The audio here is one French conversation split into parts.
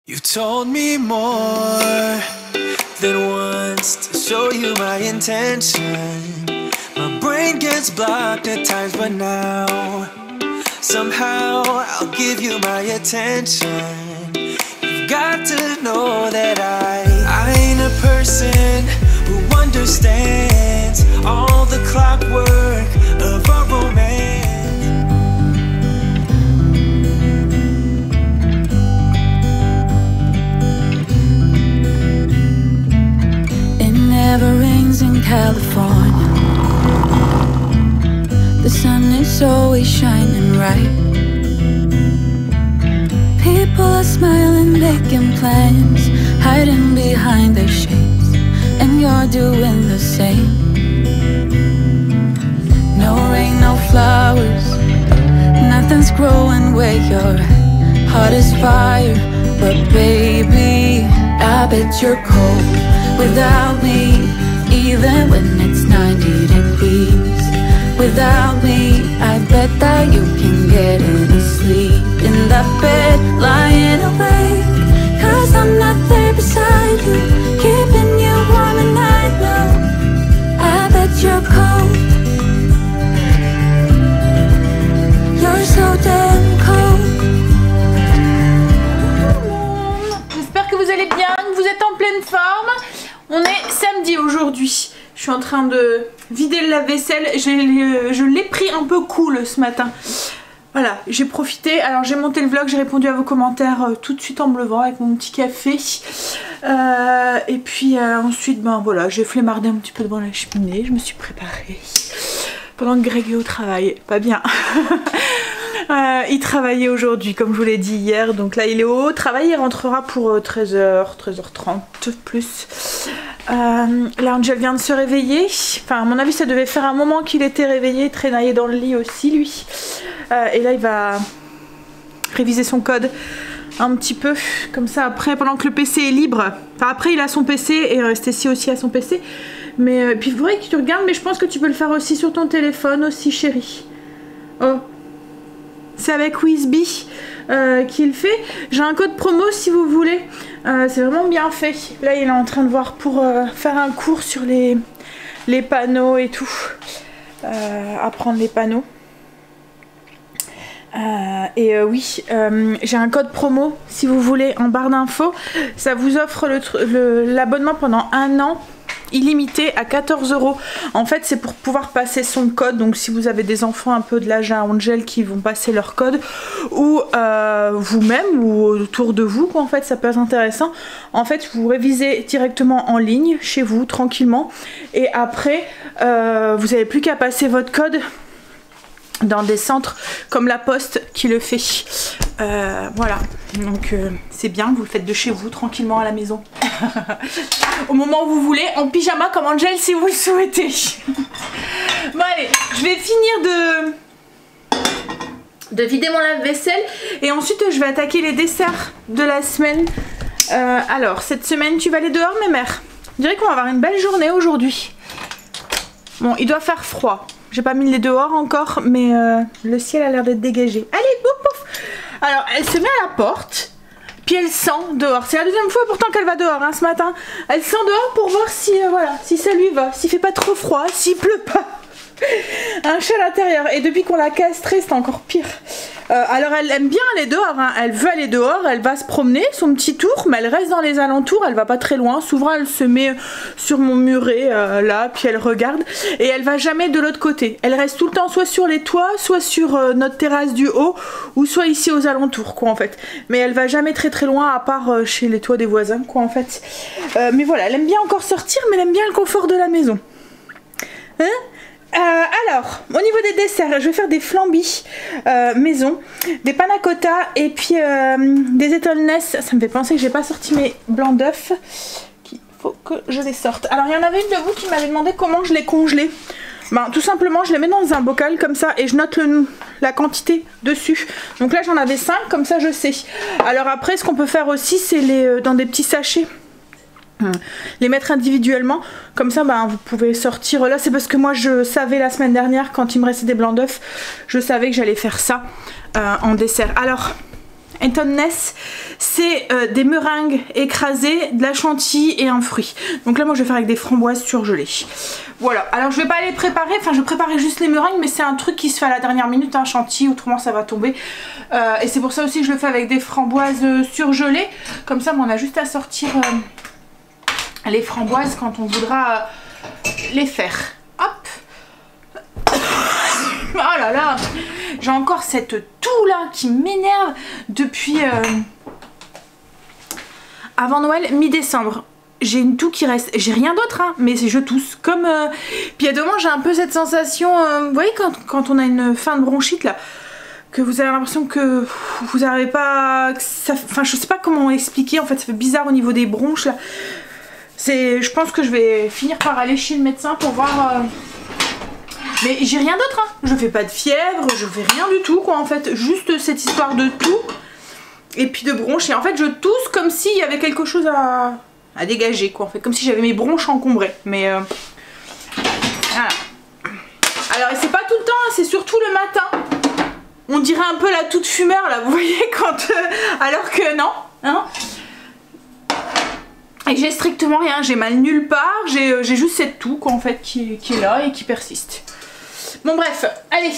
You told me more than once to show you my intention. My brain gets blocked at times, but now somehow I'll give you my attention. You've got to know that I ain't a person who understands all the clockwork of a romance. Never rains in California. The sun is always shining bright. People are smiling, making plans, hiding behind their shades, and you're doing the same. No rain, no flowers, nothing's growing where you're at. Heart is fire, but baby, I bet you're cold without me, even when it's 90 degrees. Without me, I bet that you can get any sleep in that bed, lying awake. Cause I'm not there beside you, keeping you warm and I know I bet you're cold. You're so damn cold. J'espère que vous allez bien, que vous êtes en pleine forme. On est samedi aujourd'hui. Je suis en train de vider le lave-vaisselle. Je l'ai pris un peu cool ce matin. Voilà, j'ai profité. Alors j'ai monté le vlog, j'ai répondu à vos commentaires tout de suite en me levant avec mon petit café. Et puis ensuite, ben voilà, j'ai flemmardé un petit peu devant la cheminée. Je me suis préparée. Pendant que Greg est au travail. Pas bien. Il travaillait aujourd'hui comme je vous l'ai dit hier, donc là il est au travail, il rentrera pour 13h, 13h30 plus. Là Angel vient de se réveiller, enfin à mon avis ça devait faire un moment qu'il était réveillé, il traînaillait dans le lit aussi lui. Et là il va réviser son code un petit peu, comme ça après pendant que le PC est libre, enfin après il a son PC et Stécie aussi a son PC. Mais puis il faudrait que tu regardes, mais je pense que tu peux le faire aussi sur ton téléphone aussi chérie. Oh. C'est avec Wizby qu'il fait. J'ai un code promo si vous voulez. C'est vraiment bien fait. Là il est en train de voir pour faire un cours sur les panneaux et tout. Apprendre les panneaux. Oui, j'ai un code promo si vous voulez en barre d'infos. Ça vous offre l'abonnement pendant 1 an. Illimité à 14 €. En fait c'est pour pouvoir passer son code, donc si vous avez des enfants un peu de l'âge à Angel qui vont passer leur code, ou vous-même ou autour de vous quoi, en fait ça peut être intéressant. En fait vous révisez directement en ligne chez vous tranquillement et après vous n'avez plus qu'à passer votre code dans des centres comme la Poste qui le fait. Voilà, donc c'est bien, vous le faites de chez vous tranquillement à la maison. Au moment où vous voulez, en pyjama comme Angel si vous le souhaitez. Bon allez, je vais finir de vider mon lave-vaisselle et ensuite je vais attaquer les desserts de la semaine. Alors cette semaine tu vas aller dehors mes mères? Je dirais qu'on va avoir une belle journée aujourd'hui. Bon il doit faire froid. J'ai pas mis les dehors encore, mais le ciel a l'air d'être dégagé. Allez, pouf pouf. Alors, elle se met à la porte, puis elle sent dehors. C'est la deuxième fois pourtant qu'elle va dehors hein, ce matin. Elle sent dehors pour voir si, voilà, si ça lui va, s'il fait pas trop froid, s'il pleut pas. Un chat à l'intérieur. Et depuis qu'on l'a castrée, c'est encore pire. Alors elle aime bien aller dehors, hein. Elle veut aller dehors, elle va se promener, son petit tour, mais elle reste dans les alentours, elle va pas très loin. Souvent elle se met sur mon muret là, puis elle regarde, et elle va jamais de l'autre côté. Elle reste tout le temps soit sur les toits, soit sur notre terrasse du haut, ou soit ici aux alentours quoi en fait. Mais elle va jamais très loin à part chez les toits des voisins quoi en fait. Mais voilà, elle aime bien encore sortir, mais elle aime bien le confort de la maison. Hein? Alors, au niveau des desserts, je vais faire des flambis maison, des panna cotta et puis des étonness. Ça me fait penser que j'ai pas sorti mes blancs d'œufs. Il faut que je les sorte. Alors, il y en avait une de vous qui m'avait demandé comment je les congelais. Ben, tout simplement, je les mets dans un bocal comme ça et je note la quantité dessus. Donc là, j'en avais 5, comme ça je sais. Alors après, ce qu'on peut faire aussi, c'est dans des petits sachets. Les mettre individuellement, comme ça ben, vous pouvez sortir. Là c'est parce que moi je savais la semaine dernière quand il me restait des blancs d'œufs, je savais que j'allais faire ça en dessert. Alors Ness, c'est des meringues écrasées, de la chantilly et un fruit. Donc là moi je vais faire avec des framboises surgelées. Voilà, alors je vais pas les préparer, enfin je préparais juste les meringues, mais c'est un truc qui se fait à la dernière minute, un chantilly, autrement ça va tomber. Et c'est pour ça aussi que je le fais avec des framboises surgelées. Comme ça on a juste à sortir les framboises quand on voudra les faire. Hop. Oh là là, j'ai encore cette toux là qui m'énerve depuis avant Noël, mi-décembre. J'ai une toux qui reste, j'ai rien d'autre hein, mais je tousse comme puis à deux moments j'ai un peu cette sensation vous voyez quand on a une fin de bronchite là, que vous avez l'impression que vous n'arrivez pas, enfin je sais pas comment expliquer, en fait ça fait bizarre au niveau des bronches là. Je pense que je vais finir par aller chez le médecin pour voir mais j'ai rien d'autre hein. Je fais pas de fièvre, je fais rien du tout quoi en fait, juste cette histoire de toux et puis de bronche, et en fait je tousse comme s'il y avait quelque chose à dégager quoi en fait, comme si j'avais mes bronches encombrées, mais voilà. Alors c'est pas tout le temps hein, c'est surtout le matin, on dirait un peu la toux de fumeur là, vous voyez, quand alors que non hein. Et j'ai strictement rien, j'ai mal nulle part, j'ai juste cette toux quoi en fait qui est là et qui persiste. Bon bref, allez,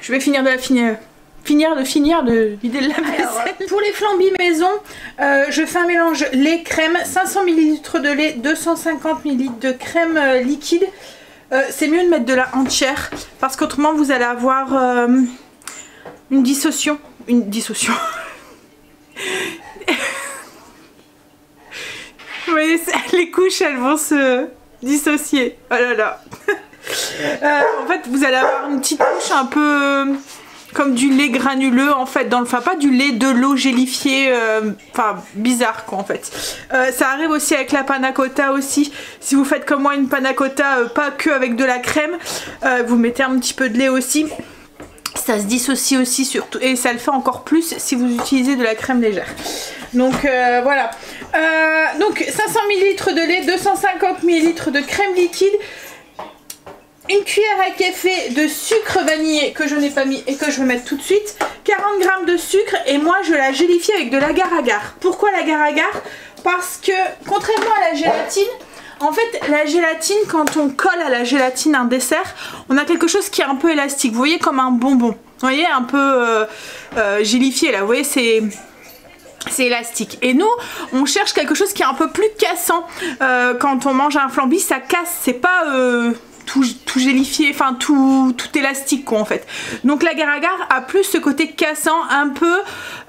je vais finir de vider le lave-vaisselle. Pour les flambis maison, je fais un mélange lait crème, 500 ml de lait, 250 ml de crème liquide. C'est mieux de mettre de la entière parce qu'autrement vous allez avoir une dissociation. Vous voyez, les couches elles vont se dissocier. Oh là là. En fait vous allez avoir une petite couche un peu comme du lait granuleux en fait, enfin pas du lait, de l'eau gélifiée, enfin bizarre quoi en fait. Ça arrive aussi avec la panna cotta aussi, si vous faites comme moi une panna cotta pas que avec de la crème, vous mettez un petit peu de lait aussi, ça se dissocie aussi surtout, et ça le fait encore plus si vous utilisez de la crème légère. Donc voilà, donc 500 ml de lait, 250 ml de crème liquide, une cuillère à café de sucre vanillé que je n'ai pas mis et que je vais mettre tout de suite, 40 g de sucre, et moi je la gélifie avec de l'agar-agar. Pourquoi l'agar-agar? Parce que contrairement à la gélatine, en fait la gélatine, quand on colle à la gélatine un dessert, on a quelque chose qui est un peu élastique, vous voyez, comme un bonbon, vous voyez, un peu gélifié là, vous voyez, c'est élastique. Et nous on cherche quelque chose qui est un peu plus cassant. Quand on mange un flambi ça casse, c'est pas tout gélifié, enfin tout élastique quoi en fait. Donc l'agar-agar a plus ce côté cassant un peu,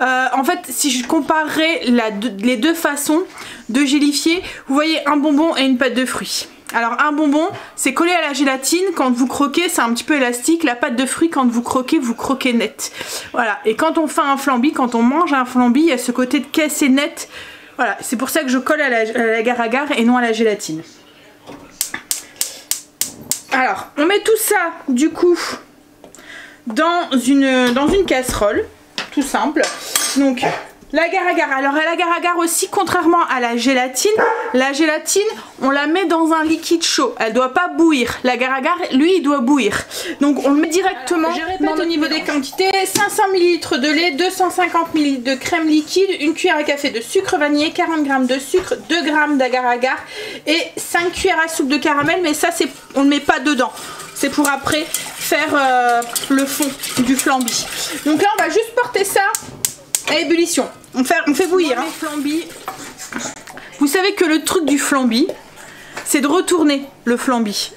en fait si je comparerais les deux façons de gélifier, vous voyez un bonbon et une pâte de fruits. Alors un bonbon c'est collé à la gélatine, quand vous croquez c'est un petit peu élastique, la pâte de fruits quand vous croquez net. Voilà, et quand on fait un flambi, quand on mange un flambi, il y a ce côté de cassé net. Voilà, c'est pour ça que je colle à l'agar-agar et non à la gélatine. Alors, on met tout ça, du coup, dans une casserole, tout simple. Donc, l'agar-agar. Alors, à l'agar-agar aussi, contrairement à la gélatine, on la met dans un liquide chaud. Elle doit pas bouillir. L'agar-agar, lui, il doit bouillir. Donc, on le met directement. Je répète au niveau des quantités. 500 ml de lait, 250 ml de crème liquide, une cuillère à café de sucre vanillé, 40 g de sucre, 2 g d'agar-agar et 5 cuillères à soupe de caramel. Mais ça, on ne met pas dedans. C'est pour après faire le fond du flambi. Donc là, on va juste porter ça à ébullition. On fait bouillir. Flambi. Vous savez que le truc du flambi, c'est de retourner le flambi.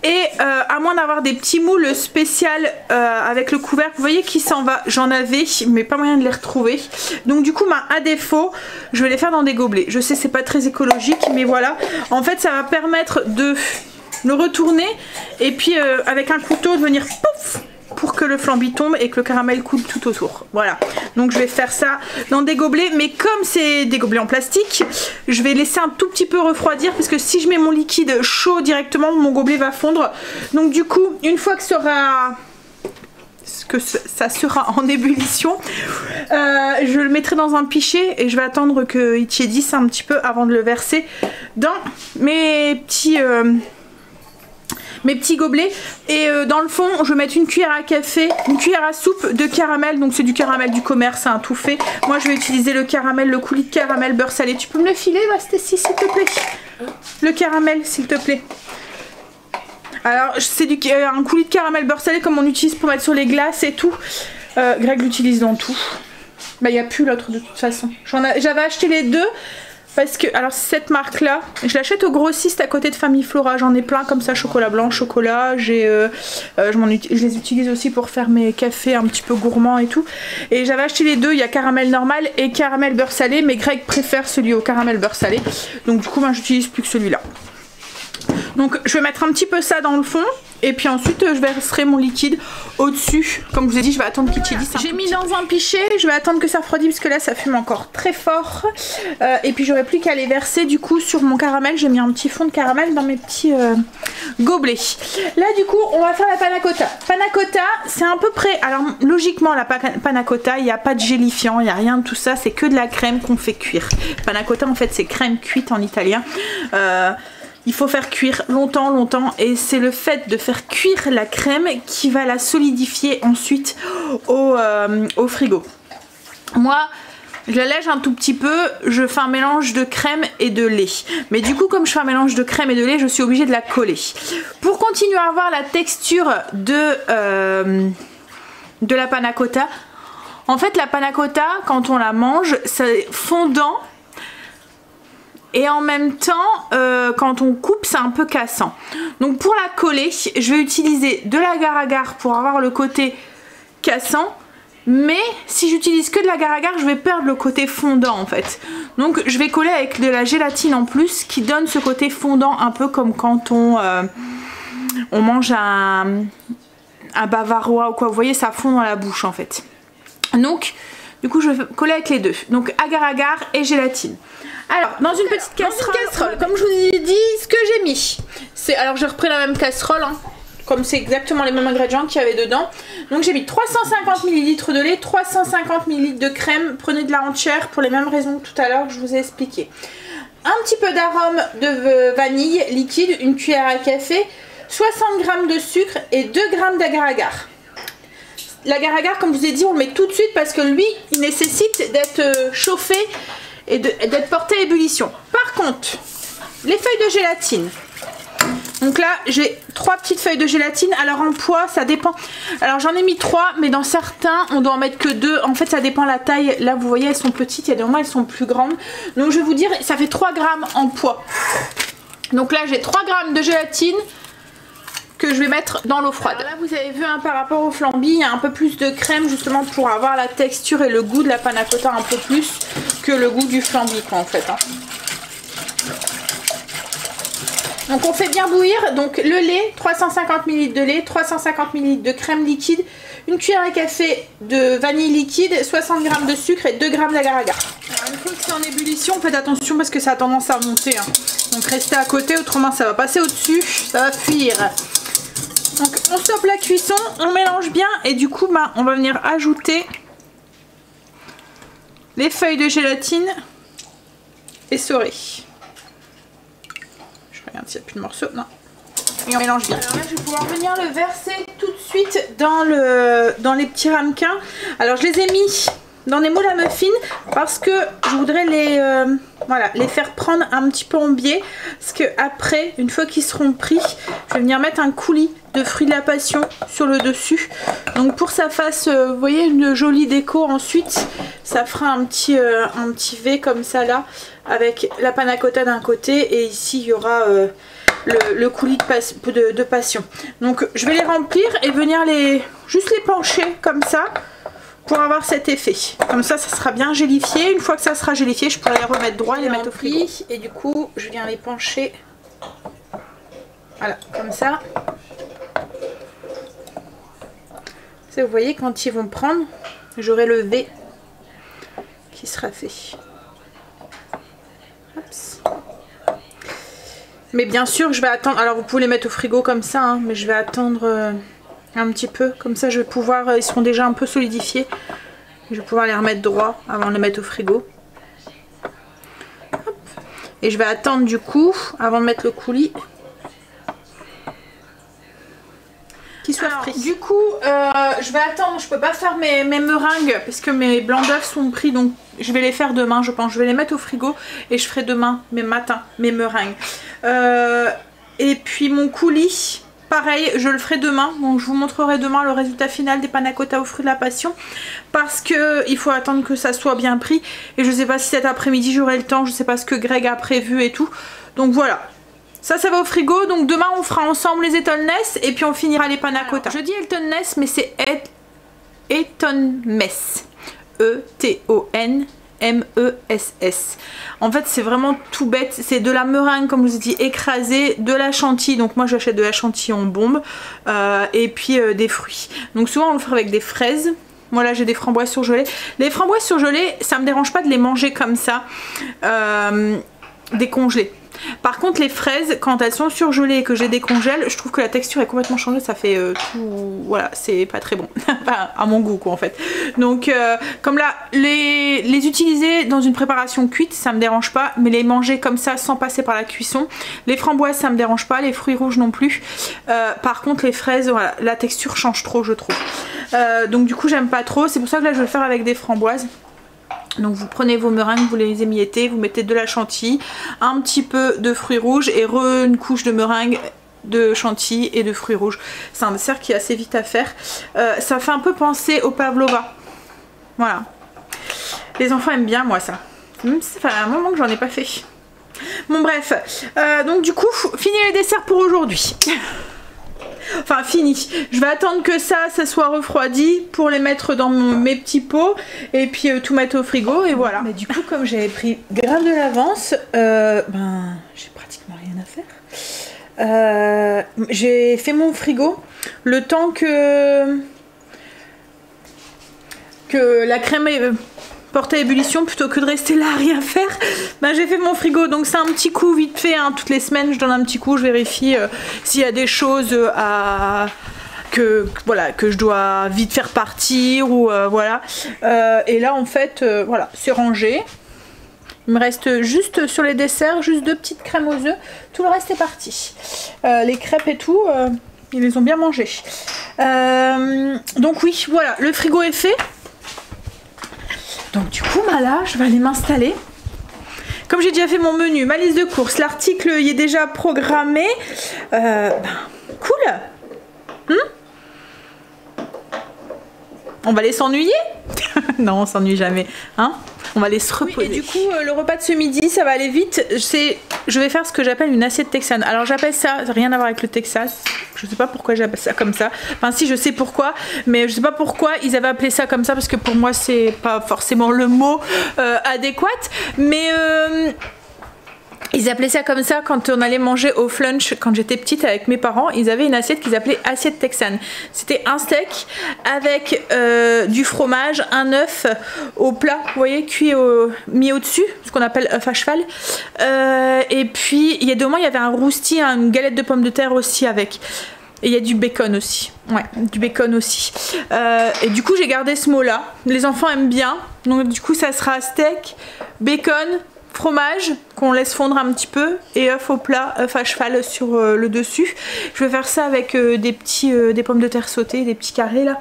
Et à moins d'avoir des petits moules spéciales avec le couvercle, vous voyez qui s'en va, j'en avais mais pas moyen de les retrouver. Donc du coup à défaut je vais les faire dans des gobelets. Je sais c'est pas très écologique mais voilà, en fait ça va permettre de le retourner et puis avec un couteau de venir pouf pour que le flambi tombe et que le caramel coule tout autour. Voilà, donc je vais faire ça dans des gobelets, mais comme c'est des gobelets en plastique, je vais laisser un tout petit peu refroidir parce que si je mets mon liquide chaud directement, mon gobelet va fondre. Donc du coup, une fois que ça sera en ébullition, je le mettrai dans un pichet et je vais attendre qu'il tiédisse un petit peu avant de le verser dans mes petits mes petits gobelets. Et dans le fond, je vais mettre une cuillère à café, une cuillère à soupe de caramel. Donc c'est du caramel du commerce, hein, tout fait. Moi je vais utiliser le caramel, le coulis de caramel beurre salé. Tu peux me le filer, Stécie, s'il te plaît? Le caramel, s'il te plaît. Alors c'est un coulis de caramel beurre salé comme on utilise pour mettre sur les glaces et tout. Greg l'utilise dans tout. Bah il n'y a plus l'autre de toute façon. J'avais acheté les deux. Parce que, alors cette marque là, je l'achète au grossiste à côté de Famille Flora, j'en ai plein comme ça, chocolat blanc, chocolat, je les utilise aussi pour faire mes cafés un petit peu gourmands et tout. Et j'avais acheté les deux, il y a caramel normal et caramel beurre salé, mais Greg préfère celui au caramel beurre salé, donc du coup moi j'utilise plus que celui-là. Donc je vais mettre un petit peu ça dans le fond. Et puis ensuite je verserai mon liquide au-dessus. Comme je vous ai dit, je vais attendre qu'il tiédisse. J'ai mis dans un pichet, je vais attendre que ça refroidisse parce que là ça fume encore très fort. Et puis j'aurai plus qu'à les verser du coup sur mon caramel. J'ai mis un petit fond de caramel dans mes petits gobelets. Là du coup on va faire la panna cotta. Panna cotta c'est à peu près, alors logiquement la panna cotta il n'y a pas de gélifiant, il n'y a rien de tout ça, c'est que de la crème qu'on fait cuire. Panna cotta en fait c'est crème cuite en italien. Il faut faire cuire longtemps et c'est le fait de faire cuire la crème qui va la solidifier ensuite au frigo. Moi je l'allège un tout petit peu, je fais un mélange de crème et de lait. Mais du coup comme je fais un mélange de crème et de lait, je suis obligée de la coller. Pour continuer à avoir la texture de la panna cotta, en fait la panna cotta quand on la mange c'est fondant. Et en même temps, quand on coupe, c'est un peu cassant. Donc pour la coller, je vais utiliser de l'agar-agar pour avoir le côté cassant. Mais si j'utilise que de l'agar-agar, je vais perdre le côté fondant en fait. Donc je vais coller avec de la gélatine en plus qui donne ce côté fondant un peu comme quand on mange un bavarois ou quoi. Vous voyez, ça fond dans la bouche en fait. Donc du coup je vais coller avec les deux. Donc agar-agar et gélatine. Alors, dans une petite casserole, comme je vous ai dit, ce que j'ai mis, c'est, alors j'ai repris la même casserole, hein, comme c'est exactement les mêmes ingrédients qu'il y avait dedans. Donc j'ai mis 350 ml de lait, 350 ml de crème, prenez de la entière pour les mêmes raisons que tout à l'heure que je vous ai expliqué. Un petit peu d'arôme de vanille liquide, une cuillère à café, 60 g de sucre et 2 g d'agar-agar. L'agar-agar, comme je vous ai dit, on le met tout de suite parce que lui, il nécessite d'être chauffé et d'être porté à ébullition. Par contre, les feuilles de gélatine. Donc là, j'ai 3 petites feuilles de gélatine. Alors en poids, ça dépend. Alors j'en ai mis 3, mais dans certains, on doit en mettre que 2. En fait, ça dépend la taille. Là, vous voyez, elles sont petites. Il y a des moments, elles sont plus grandes. Donc je vais vous dire, ça fait 3 grammes en poids. Donc là, j'ai 3 grammes de gélatine que je vais mettre dans l'eau froide. Alors là vous avez vu hein, par rapport au flambi, il y a un peu plus de crème justement pour avoir la texture et le goût de la panna cotta un peu plus que le goût du flambi quoi en fait. Hein. Donc on fait bien bouillir, donc le lait, 350 ml de lait, 350 ml de crème liquide, une cuillère à café de vanille liquide, 60 g de sucre et 2 g d'agar-agar. Une fois que c'est en ébullition, faites attention parce que ça a tendance à monter. Hein. Donc restez à côté, autrement ça va passer au-dessus, ça va fuir. Donc on stoppe la cuisson, on mélange bien et du coup bah, on va venir ajouter les feuilles de gélatine essorées. Je regarde s'il n'y a plus de morceaux, non. Et on mélange bien. Alors là je vais pouvoir venir le verser tout de suite dans les petits ramequins. Alors je les ai mis dans des moules à muffins parce que je voudrais les faire prendre un petit peu en biais parce que après une fois qu'ils seront pris je vais venir mettre un coulis de fruits de la passion sur le dessus donc pour que ça fasse vous voyez une jolie déco ensuite ça fera un petit V comme ça là avec la panna cotta d'un côté et ici il y aura le coulis de passion. Donc je vais les remplir et venir juste les pencher comme ça pour avoir cet effet. Comme ça, ça sera bien gélifié. Une fois que ça sera gélifié, je pourrai les remettre droit et les mettre au frigo. Et du coup, je viens les pencher. Voilà, comme ça. Ça, vous voyez, quand ils vont prendre, j'aurai le V qui sera fait. Hops. Mais bien sûr, je vais attendre. Alors, vous pouvez les mettre au frigo comme ça, hein, mais je vais attendre un petit peu. Comme ça, je vais pouvoir. Ils seront déjà un peu solidifiés. Je vais pouvoir les remettre droit avant de les mettre au frigo. Hop. Et je vais attendre du coup, avant de mettre le coulis, pris. Du coup, je vais attendre, je peux pas faire mes meringues parce que mes blancs d'œufs sont pris, donc je vais les faire demain, je pense. Je vais les mettre au frigo et je ferai demain, mes meringues. Et puis mon coulis, pareil, je le ferai demain. Donc je vous montrerai demain le résultat final des panna cotta aux fruits de la passion. Parce que il faut attendre que ça soit bien pris. Et je sais pas si cet après-midi j'aurai le temps, je sais pas ce que Greg a prévu et tout. Donc voilà. Ça va au frigo, donc demain on fera ensemble les Eton Ness et puis on finira les panna cotta. Je dis Eton Ness mais c'est Eton Mess. E-T-O-N-M-E-S-S. En fait c'est vraiment tout bête, c'est de la meringue comme je vous ai dit écrasée, de la chantilly, donc moi j'achète de la chantilly en bombe et puis des fruits. Donc souvent on le fait avec des fraises. Moi là j'ai des framboises surgelées. Les framboises surgelées ça me dérange pas de les manger comme ça, décongelées. Par contre les fraises quand elles sont surgelées et que j'ai décongèle, je trouve que la texture est complètement changée, ça fait tout, voilà, c'est pas très bon. Enfin, à mon goût quoi en fait. Donc comme là les utiliser dans une préparation cuite ça me dérange pas, mais les manger comme ça sans passer par la cuisson, les framboises ça me dérange pas, les fruits rouges non plus. Par contre les fraises, voilà, la texture change trop je trouve. Donc du coup j'aime pas trop, c'est pour ça que là je vais le faire avec des framboises. Donc vous prenez vos meringues, vous les émiettez, vous mettez de la chantilly, un petit peu de fruits rouges et une couche de meringue, de chantilly et de fruits rouges. C'est un dessert qui est assez vite à faire. Ça fait un peu penser au pavlova. Voilà. Les enfants aiment bien moi ça. Ça fait un moment que j'en ai pas fait. Bon bref, donc du coup fini les desserts pour aujourd'hui. Enfin fini, je vais attendre que ça soit refroidi pour les mettre dans mes petits pots et puis tout mettre au frigo et voilà. Mais du coup comme j'avais pris grave de l'avance, j'ai pratiquement rien à faire. J'ai fait mon frigo le temps que la crème est portée à ébullition plutôt que de rester là à rien faire. J'ai fait mon frigo donc c'est un petit coup vite fait hein. Toutes les semaines je donne un petit coup, je vérifie s'il y a des choses que je dois vite faire partir ou voilà. Et là en fait voilà c'est rangé. Il me reste juste sur les desserts juste 2 petites crèmes aux œufs, tout le reste est parti. Les crêpes et tout ils les ont bien mangées. Donc oui voilà, le frigo est fait. Donc du coup là je vais aller m'installer. Comme j'ai déjà fait mon menu, ma liste de courses, l'article y est déjà programmé. Cool. On va aller s'ennuyer. Non on s'ennuie jamais hein. On va aller se reposer. Oui, et du coup le repas de ce midi ça va aller vite. Je vais faire ce que j'appelle une assiette texane. Alors j'appelle ça, rien à voir avec le Texas. Je sais pas pourquoi j'appelle ça comme ça. Enfin si je sais pourquoi, mais je sais pas pourquoi ils avaient appelé ça comme ça parce que pour moi c'est pas forcément le mot adéquat. Mais ils appelaient ça comme ça quand on allait manger au flunch quand j'étais petite avec mes parents. Ils avaient une assiette qu'ils appelaient assiette texane. C'était un steak avec du fromage, un œuf au plat, vous voyez, cuit mis au-dessus, ce qu'on appelle œuf à cheval. Et puis il y a 2 mois il y avait un rousty, une galette de pommes de terre aussi avec. Et il y a du bacon aussi. Ouais, du bacon aussi. Et du coup j'ai gardé ce mot là. Les enfants aiment bien. Donc du coup ça sera steak, bacon, fromage qu'on laisse fondre un petit peu et œuf au plat, œuf à cheval sur le dessus. Je vais faire ça avec des pommes de terre sautées, des petits carrés là.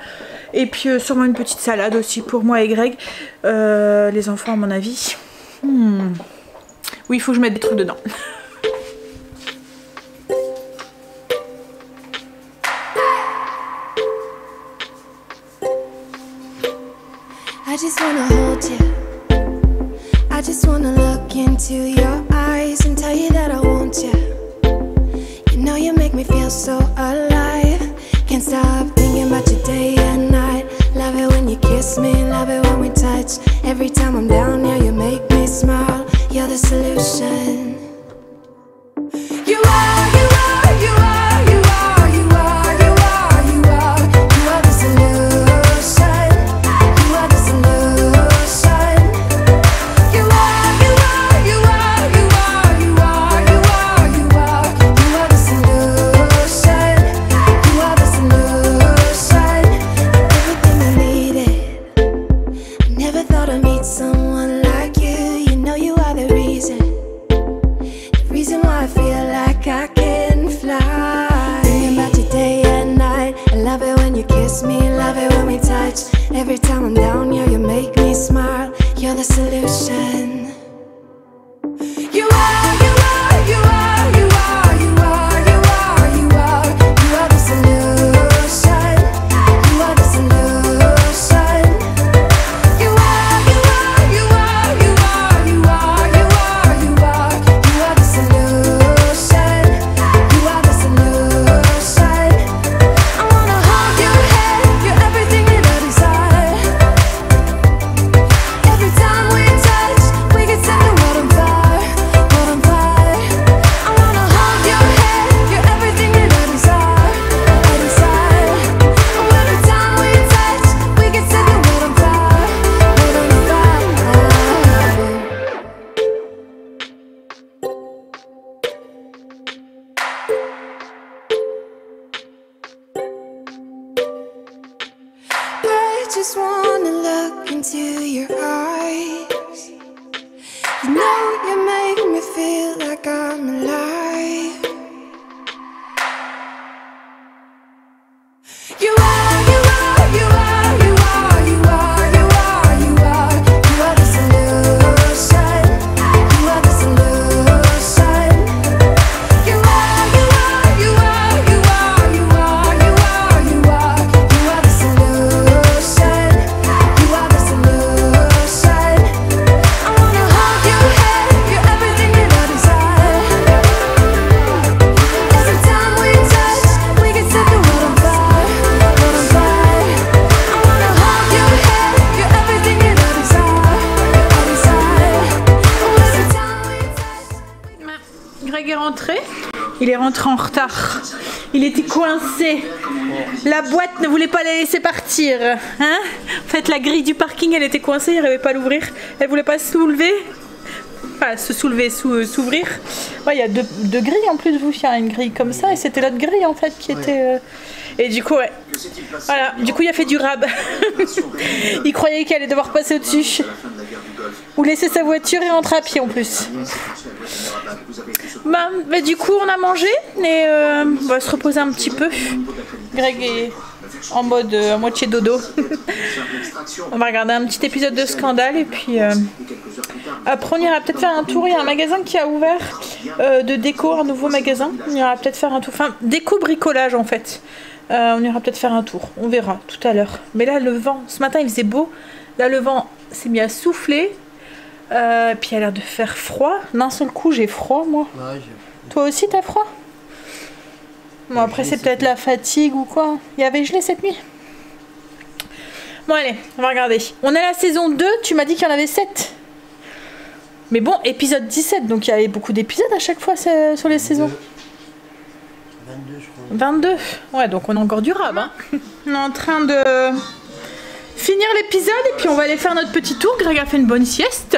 Et puis sûrement une petite salade aussi pour moi et Greg. Les enfants à mon avis. Oui il faut que je mette des trucs dedans. I just wanna hold you. I just wanna look into your eyes and tell you that I want you. You know you make me feel so alive. Can't stop thinking about you day and night. Love it when you kiss me, love it when we touch. Every time I'm down, yeah, you make me smile. You're the solution. You are, you are, you are, you are, you are, you are, you are. You are the solution. You are the solution. You are, you are, you are, you are, you are, you are, you are. You are the solution. You are the solution. Everything I needed. I never thought I'd meet someone like you. You know you are the reason. every time I'm down, yeah, you make me smile. You're the solution. You are, you are, you are, you are, you are, you are, you are, you are the solution. You are the solution. You are, you are, you are, you are, you are, you are, you are, you are the solution. You are the solution. I wanna hold your head, you're everything that I desire. Every time we touch, we get set the world on fire, world on fire. I wanna hold your head, you're everything that I desire, I desire. Oh, every time we touch, we get set the world on fire, world on fire. I just wanna look into your eyes. You know you make me feel like I'm alive. You are, you are, you are, you are, you are, you are, you are, you are the solution. You are the solution. You are, you are, you are, you are, you are, you are, you are, you are the solution. You are the solution. I wanna hold your head, you're everything that I desire. Every time we touch, we can set the world on fire, world on fire. I wanna hold your head, you're everything that I desire, I desire. Oh, every time we touch. Greg est rentré. Il est rentré en retard. Il était coincé. La boîte ne voulait pas la laisser partir. Hein? En fait, la grille du parking, elle était coincée. Il n'arrivait pas à l'ouvrir. Elle voulait pas se soulever. Enfin, se soulever, s'ouvrir. Ouais, il y a deux grilles en plus. Il y a une grille comme ça. Et c'était l'autre grille en fait qui était. Et du coup, ouais. Voilà. Du coup, il a fait du rab. Il croyait qu'elle allait devoir passer au-dessus. Ou laisser sa voiture et rentrer à pied en plus. Bah, du coup on a mangé et on va se reposer un petit peu. Greg est en mode à moitié dodo. On va regarder un petit épisode de Scandale et puis après on ira peut-être faire un tour. Il y a un magasin qui a ouvert de déco, un nouveau magasin. On ira peut-être faire un tour, enfin déco bricolage en fait. On ira peut-être faire un tour, on verra tout à l'heure. Mais là le vent, ce matin il faisait beau. Là le vent s'est mis à souffler. Puis il a l'air de faire froid. D'un seul coup j'ai froid moi. Ouais, Toi aussi t'as froid? Bon après c'est peut-être la fatigue ou quoi. Il y avait gelé cette nuit. Bon allez, on va regarder. On est à la saison 2, tu m'as dit qu'il y en avait 7. Mais bon, épisode 17, donc il y avait beaucoup d'épisodes à chaque fois sur les saisons. 22 je crois. 22. Ouais, donc on a encore du rab. Hein. On est en train de finir l'épisode et puis on va aller faire notre petit tour. Greg a fait une bonne sieste.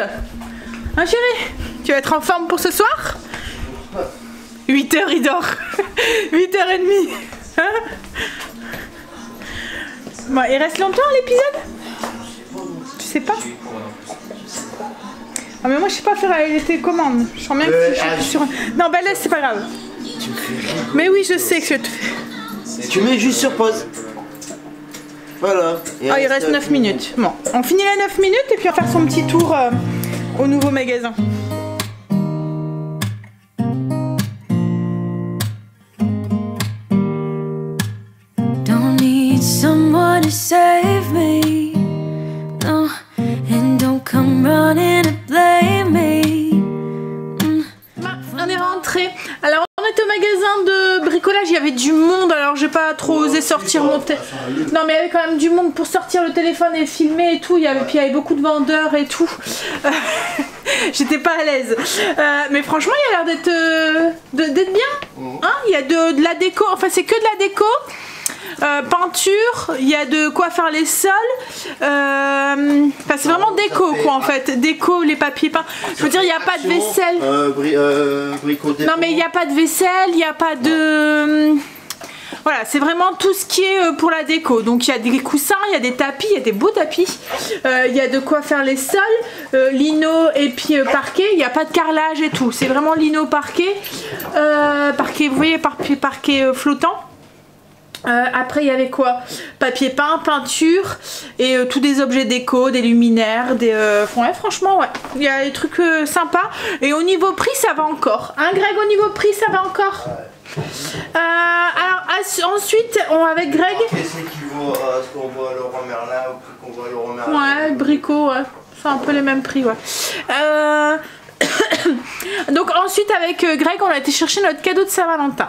Hein chérie? Tu vas être en forme pour ce soir? 8h il dort. 8h30. Hein? Bon, il reste longtemps l'épisode? Tu sais pas? Ah mais moi je sais pas faire les télécommandes. Je sens bien que je suis sur... Non bah laisse, c'est pas grave. Mais oui je sais que je te fais. Tu mets juste sur pause. Voilà. Ah il reste 9 minutes. Bon, on finit les 9 minutes et puis on va faire son petit tour au nouveau magasin. Don't need someone to save me, no, and don't come running to blame me. On est rentré. Alors on est au magasin de bricolage, il y avait du monde, alors j'ai pas trop osé sortir mon téléphone. Non mais il y avait quand même du monde pour sortir le téléphone et filmer et tout, puis il y avait beaucoup de vendeurs et tout. J'étais pas à l'aise. Mais franchement il a l'air d'être bien. Hein, il y a de la déco, enfin c'est que de la déco. Peinture, il y a de quoi faire les sols. Enfin, c'est vraiment déco quoi en fait. Déco, les papiers peints. Je veux dire, il n'y a pas de vaisselle. Non, mais il n'y a pas de vaisselle, il n'y a pas de. Voilà, c'est vraiment tout ce qui est pour la déco. Donc il y a des coussins, il y a des tapis, il y a des beaux tapis. Il y a de quoi faire les sols, lino et puis parquet. Il n'y a pas de carrelage et tout. C'est vraiment lino parquet. Parquet, vous voyez, parquet flottant. Après il y avait quoi? Papier peint, peinture et tous des objets déco, des luminaires, des... ouais, franchement ouais, il y a des trucs sympas. Et au niveau prix ça va encore. Hein Greg, au niveau prix ça va encore? Alors ensuite on avec Greg... Qu'est-ce qui vaut ce qu'on voit à Leroy Merlin ou qu'on voit à Leroy Merlin? Ouais, Brico, ouais. C'est un peu les mêmes prix, ouais. Donc ensuite avec Greg on a été chercher notre cadeau de Saint-Valentin.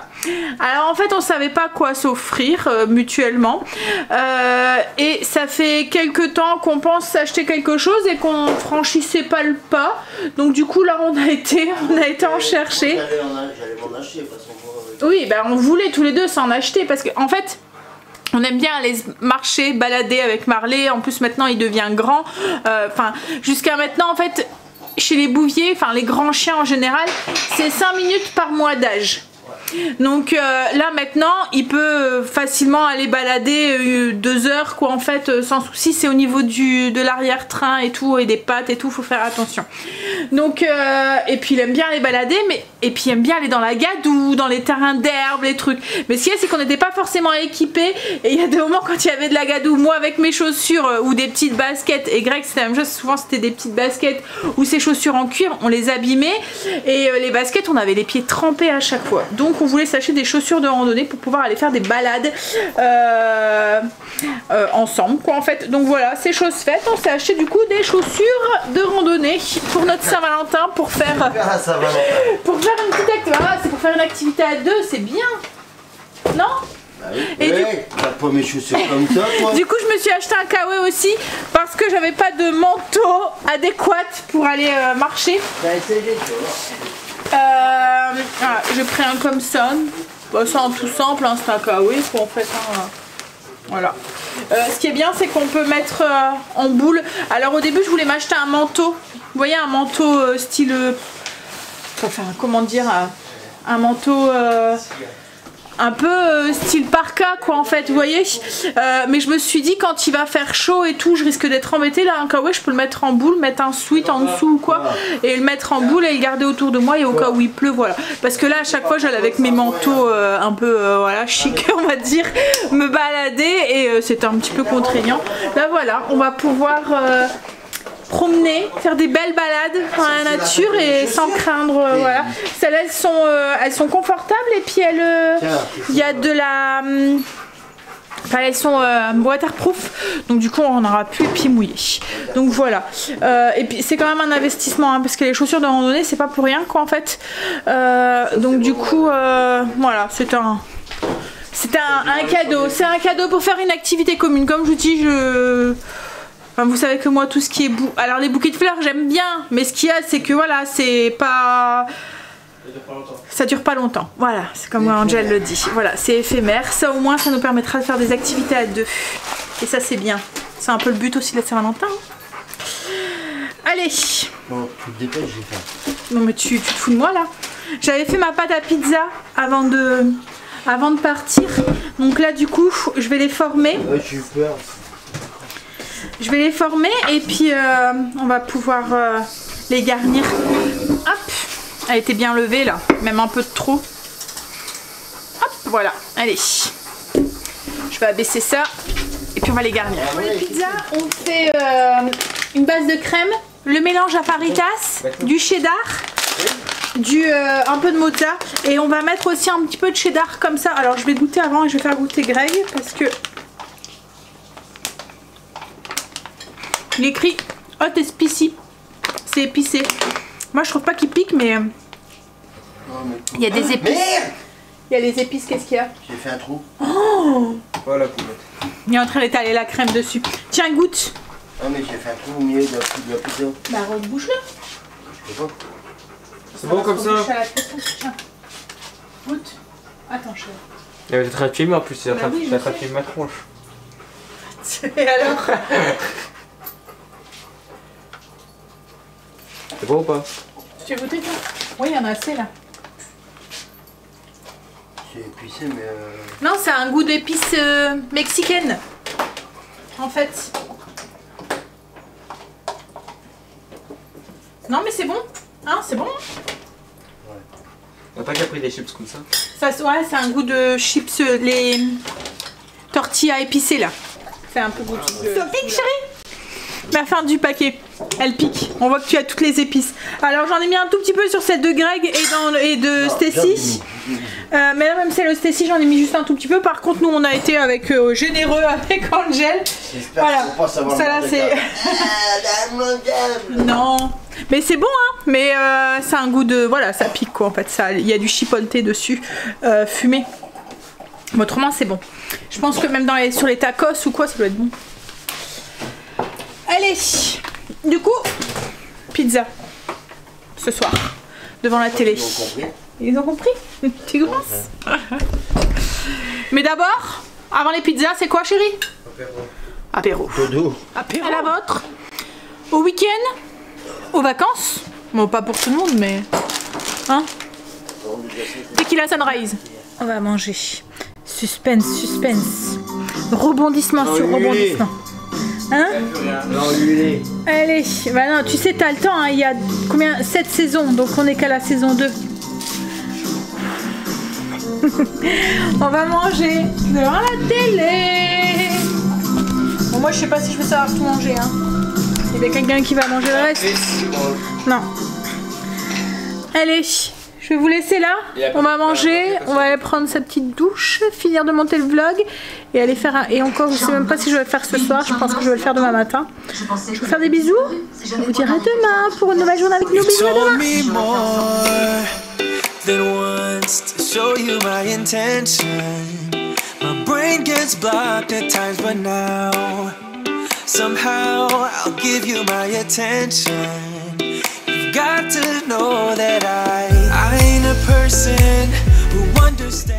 Alors en fait on savait pas quoi s'offrir mutuellement et ça fait quelques temps qu'on pense s'acheter quelque chose et qu'on franchissait pas le pas. Donc du coup là on a été en chercher. J'allais m'en acheter parce qu'on... Oui, ben on voulait tous les deux s'en acheter parce que en fait on aime bien aller marcher, balader avec Marley. En plus maintenant il devient grand. Enfin jusqu'à maintenant en fait chez les bouviers, enfin les grands chiens en général, c'est 5 minutes par mois d'âge. Donc là maintenant il peut facilement aller balader 2 heures quoi en fait sans souci. C'est au niveau de l'arrière-train et tout et des pattes et tout, faut faire attention. Donc et puis il aime bien aller balader et puis il aime bien aller dans la gadoue, dans les terrains d'herbe, les trucs. Mais ce qu'il y a c'est qu'on n'était pas forcément équipés et il y a des moments quand il y avait de la gadoue, moi avec mes chaussures ou des petites baskets et Greg c'était la même chose, souvent c'était des petites baskets ou ses chaussures en cuir, on les abîmait et les baskets on avait les pieds trempés à chaque fois. Donc on voulait s'acheter des chaussures de randonnée pour pouvoir aller faire des balades ensemble quoi en fait. Donc voilà, c'est chose faite, on s'est acheté du coup des chaussures de randonnée pour notre Saint-Valentin pour faire une petite activité. Ah, c'est pour faire une activité à deux, c'est bien, non? Bah oui. Et t'as pas mes chaussures comme ça toi? Du coup je me suis acheté un kawaii aussi parce que j'avais pas de manteau adéquat pour aller marcher. T'as essayé Voilà, j'ai pris un comme ça. Bah, c'est un tout simple, hein, c'est un kawaii quoi en fait. Hein. Voilà. Ce qui est bien c'est qu'on peut mettre en boule. Alors au début je voulais m'acheter un manteau. Vous voyez un manteau style... Enfin comment dire, un manteau... un peu style parka quoi en fait, vous voyez. Mais je me suis dit quand il va faire chaud et tout je risque d'être embêtée. Là un kawaii je peux le mettre en boule, mettre un sweat en dessous ou quoi et le mettre en boule et le garder autour de moi et au cas où il pleut, voilà. Parce que là à chaque fois j'allais avec mes manteaux un peu voilà chic on va dire me balader et c'était un petit peu contraignant. Là voilà, on va pouvoir promener, faire des belles balades dans la nature et sans craindre, voilà. Celles-là elles sont confortables et puis il y a de la... Enfin elles sont waterproof, donc du coup on n'aura plus les pieds mouillés. Donc voilà, et puis c'est quand même un investissement hein, parce que les chaussures de randonnée c'est pas pour rien quoi en fait. Donc du coup voilà, c'est un cadeau, c'est un cadeau pour faire une activité commune. Comme je vous dis, enfin, vous savez que moi tout ce qui est alors les bouquets de fleurs j'aime bien, mais ce qu'il y a c'est que voilà c'est pas... Ça dure pas longtemps, voilà, c'est comme Angel le dit, voilà, c'est éphémère, ça au moins ça nous permettra de faire des activités à deux, et ça c'est bien, c'est un peu le but aussi de la Saint-Valentin. Allez. Bon, tu te dépêches, j'ai fait. Non mais tu te fous de moi là. J'avais fait ma pâte à pizza avant de partir, donc là du coup je vais les former. Ouais, j'ai eu peur. Je vais les former et puis on va pouvoir les garnir. Hop. Elle était bien levée là, même un peu de trop. Hop, voilà, allez. Je vais abaisser ça et puis on va les garnir. Pour les pizzas, on fait une base de crème, le mélange à faritas, du cheddar, un peu de mozza et on va mettre aussi un petit peu de cheddar comme ça. Alors je vais goûter avant et je vais faire goûter Greg parce que il écrit hot and spicy, c'est épicé. Moi je trouve pas qu'il pique mais il y a des épices. Il y a les épices, qu'est-ce qu'il y a? J'ai fait un trou. Oh, voilà poubelle. Il est en train d'étaler la crème dessus. Tiens, goûte. Ah mais j'ai fait un trou au milieu de la pizza. Bah rebouche-le. Je peux pas. C'est bon comme ça? Tiens. Goûte. Attends, je... Il va être filmé en plus, il va oui, être filmé ma tronche. Et alors? C'est bon ou pas? Tu veux goûter toi? Oui, il y en a assez là. C'est épicé mais... Non, c'est un goût d'épices mexicaines. En fait. Non mais c'est bon. Hein, c'est bon. On n'a pas qu'à pris des chips comme ça. Ça ouais, c'est un goût de chips, les partie à épicer là. C'est un peu goût. Ça pique, chérie? La fin du paquet, elle pique. On voit que tu as toutes les épices. Alors j'en ai mis un tout petit peu sur celle de Greg et de Stacy. Mais là même celle de Stacy, j'en ai mis juste un tout petit peu. Par contre, nous on a été avec généreux avec Angel. Voilà. Ça là c'est. Non. Mais c'est bon hein. Mais ça a un goût de, voilà, ça pique quoi en fait. Ça, il y a du chipotle dessus, fumé. Mais autrement c'est bon. Je pense que même sur les tacos ou quoi, ça doit être bon. Allez, du coup, pizza ce soir devant la télé. Ils ont compris. Tu commences. Mais d'abord, avant les pizzas, c'est quoi, chérie? Apéro. Apéro. À la vôtre. Au week-end, aux vacances. Bon, pas pour tout le monde, mais hein. Tequila Sunrise. On va manger. Suspense, suspense. Rebondissement sur rebondissement. Hein? Allez, bah non, tu sais, t'as le temps, hein, il y a combien? 7 saisons, donc on est qu'à la saison 2. On va manger devant la télé. Bon, moi je sais pas si je vais savoir tout manger, hein. Il y a quelqu'un qui va manger le reste. Non. Allez, je vais vous laisser là. On va manger, on va aller prendre sa petite douche, finir de monter le vlog et aller faire un... Et encore, je sais même pas si je vais le faire ce soir, je pense que je vais le faire demain matin. Je vais vous faire des bisous. Je vous dirai à demain pour une nouvelle journée avec nous. Bisous à demain. Than once to show you my intention. My brain gets blocked at times, but now somehow I'll give you my attention. You've got to know that I ain't a person who understands.